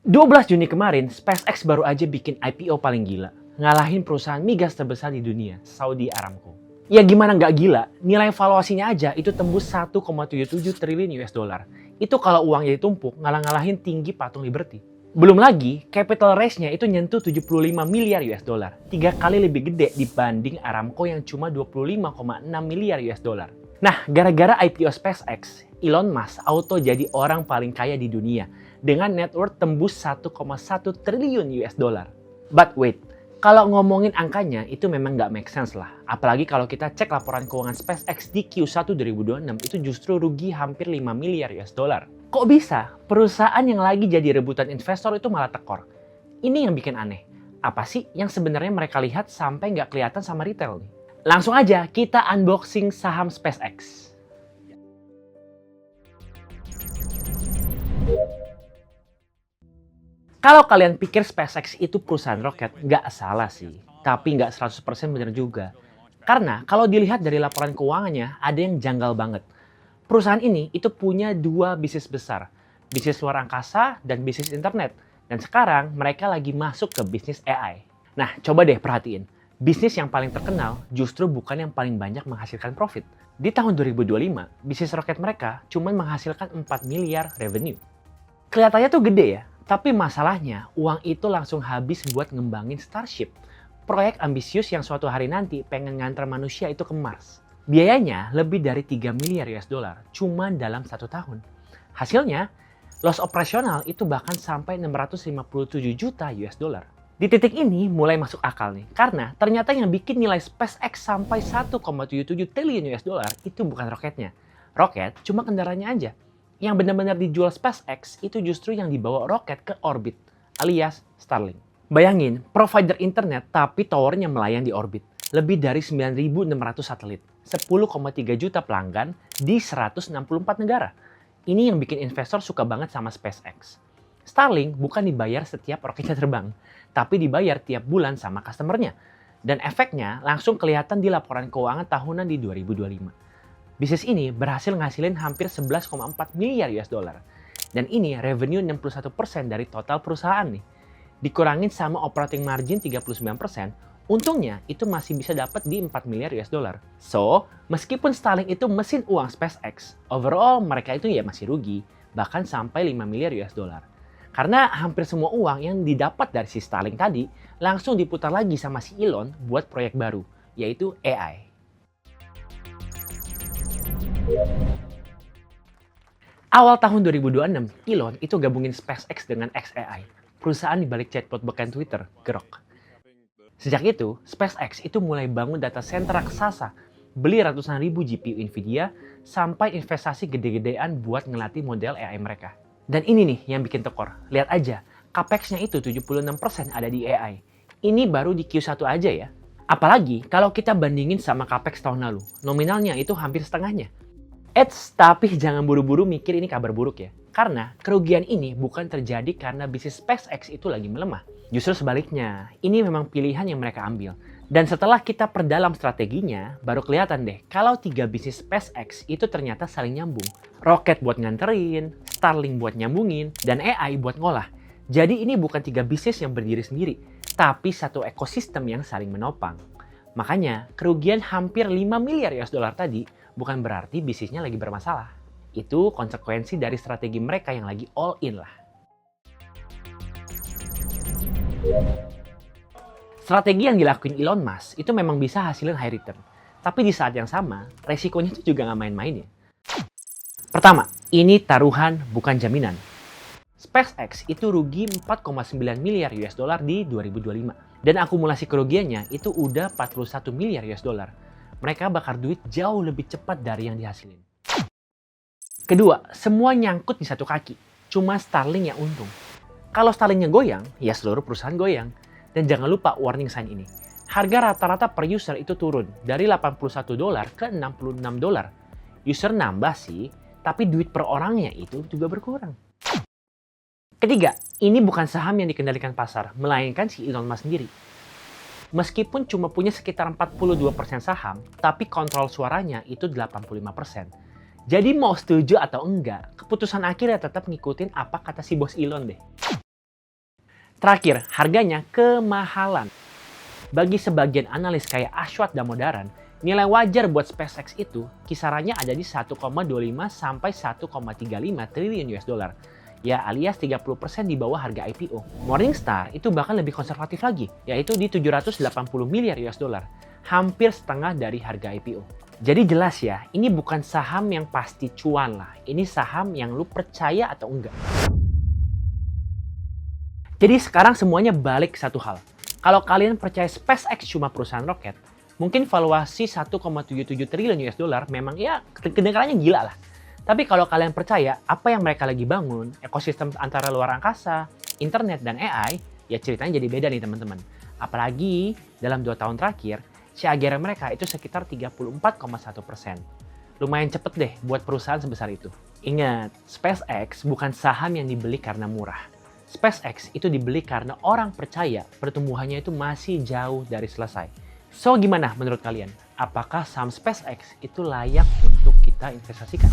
12 Juni kemarin, SpaceX baru aja bikin IPO paling gila. Ngalahin perusahaan migas terbesar di dunia, Saudi Aramco. Ya gimana nggak gila, nilai valuasinya aja itu tembus 1,77 triliun US dollar. Itu kalau uangnya ditumpuk, ngalah-ngalahin tinggi patung Liberty. Belum lagi, capital raise-nya itu nyentuh 75 miliar US dollar. 3 kali lebih gede dibanding Aramco yang cuma 25,6 miliar US dollar. Nah, gara-gara IPO SpaceX, Elon Musk auto jadi orang paling kaya di dunia dengan net worth tembus 1,1 triliun US dollar. But wait, kalau ngomongin angkanya itu memang nggak make sense lah. Apalagi kalau kita cek laporan keuangan SpaceX di Q1 2026 itu justru rugi hampir 5 miliar US dollar. Kok bisa? Perusahaan yang lagi jadi rebutan investor itu malah tekor. Ini yang bikin aneh. Apa sih yang sebenarnya mereka lihat sampai nggak kelihatan sama retail nih? Langsung aja kita unboxing saham SpaceX. Kalau kalian pikir SpaceX itu perusahaan roket, nggak salah sih. Tapi nggak 100% benar juga. Karena kalau dilihat dari laporan keuangannya, ada yang janggal banget. Perusahaan ini itu punya dua bisnis besar. Bisnis luar angkasa dan bisnis internet. Dan sekarang mereka lagi masuk ke bisnis AI. Nah, coba deh perhatiin. Bisnis yang paling terkenal justru bukan yang paling banyak menghasilkan profit. Di tahun 2025, bisnis roket mereka cuma menghasilkan 4 miliar revenue. Kelihatannya tuh gede ya, tapi masalahnya uang itu langsung habis buat ngembangin Starship. Proyek ambisius yang suatu hari nanti pengen ngantar manusia itu ke Mars. Biayanya lebih dari 3 miliar US dollar cuma dalam 1 tahun. Hasilnya, loss operasional itu bahkan sampai 657 juta US dollar. Di titik ini mulai masuk akal nih, karena ternyata yang bikin nilai SpaceX sampai 1,77 triliun US dollar itu bukan roketnya. Roket cuma kendaraannya aja. Yang benar-benar dijual SpaceX itu justru yang dibawa roket ke orbit, alias Starlink. Bayangin, provider internet tapi towernya melayang di orbit. Lebih dari 9.600 satelit, 10,3 juta pelanggan di 164 negara. Ini yang bikin investor suka banget sama SpaceX. Starlink bukan dibayar setiap roketnya terbang, tapi dibayar tiap bulan sama customernya. Dan efeknya langsung kelihatan di laporan keuangan tahunan di 2025. Bisnis ini berhasil ngasilin hampir 11,4 miliar US dollar. Dan ini revenue 61% dari total perusahaan nih. Dikurangin sama operating margin 39%, untungnya itu masih bisa dapat di 4 miliar US dollar. So, meskipun Starlink itu mesin uang SpaceX, overall mereka itu ya masih rugi, bahkan sampai 5 miliar US dollar. Karena hampir semua uang yang didapat dari si Starlink tadi langsung diputar lagi sama si Elon buat proyek baru, yaitu AI. Awal tahun 2026, Elon itu gabungin SpaceX dengan xAI, perusahaan di balik chatbot beken Twitter, Grok. Sejak itu, SpaceX itu mulai bangun data center raksasa, beli ratusan ribu GPU Nvidia, sampai investasi gede-gedean buat ngelatih model AI mereka. Dan ini nih yang bikin tekor. Lihat aja, capex-nya itu 76% ada di AI. Ini baru di Q1 aja ya. Apalagi kalau kita bandingin sama capex tahun lalu, nominalnya itu hampir setengahnya. Tapi jangan buru-buru mikir ini kabar buruk ya. Karena kerugian ini bukan terjadi karena bisnis SpaceX itu lagi melemah. Justru sebaliknya, ini memang pilihan yang mereka ambil. Dan setelah kita perdalam strateginya, baru kelihatan deh kalau 3 bisnis SpaceX itu ternyata saling nyambung. Roket buat nganterin, Starlink buat nyambungin, dan AI buat ngolah. Jadi ini bukan 3 bisnis yang berdiri sendiri, tapi satu ekosistem yang saling menopang. Makanya, kerugian hampir 5 miliar US dollar tadi bukan berarti bisnisnya lagi bermasalah. Itu konsekuensi dari strategi mereka yang lagi all in lah. Strategi yang dilakuin Elon Musk itu memang bisa hasilin high return. Tapi di saat yang sama, resikonya itu juga nggak main-main ya. Pertama, ini taruhan bukan jaminan. SpaceX itu rugi 4,9 miliar US dollar di 2025. Dan akumulasi kerugiannya itu udah 41 miliar US dollar. Mereka bakar duit jauh lebih cepat dari yang dihasilin. Kedua, semua nyangkut di satu kaki. Cuma Starlink yang untung. Kalau Starlinknya goyang, ya seluruh perusahaan goyang. Dan jangan lupa warning sign ini. Harga rata-rata per user itu turun dari 81 dolar ke 66 dolar. User nambah sih, tapi duit per orangnya itu juga berkurang. Ketiga, ini bukan saham yang dikendalikan pasar, melainkan si Elon Musk sendiri. Meskipun cuma punya sekitar 42% saham, tapi kontrol suaranya itu 85%. Jadi mau setuju atau enggak, keputusan akhirnya tetap ngikutin apa kata si bos Elon deh. Terakhir, harganya kemahalan. Bagi sebagian analis kayak Ashwath Damodaran, nilai wajar buat SpaceX itu kisarannya ada di 1,25 sampai 1,35 triliun US dollar. Ya alias 30% di bawah harga IPO. Morningstar itu bahkan lebih konservatif lagi, yaitu di 780 miliar US dollar. Hampir setengah dari harga IPO. Jadi jelas ya, ini bukan saham yang pasti cuan lah. Ini saham yang lu percaya atau enggak. Jadi sekarang semuanya balik satu hal. Kalau kalian percaya SpaceX cuma perusahaan roket, mungkin valuasi 1,77 triliun US dollar memang ya kedengarannya gila lah. Tapi kalau kalian percaya apa yang mereka lagi bangun, ekosistem antara luar angkasa, internet, dan AI, ya ceritanya jadi beda nih teman-teman. Apalagi dalam 2 tahun terakhir, CAGR mereka itu sekitar 34,1%. Lumayan cepet deh buat perusahaan sebesar itu. Ingat, SpaceX bukan saham yang dibeli karena murah. SpaceX itu dibeli karena orang percaya pertumbuhannya itu masih jauh dari selesai. So gimana menurut kalian? Apakah saham SpaceX itu layak untuk kita investasikan?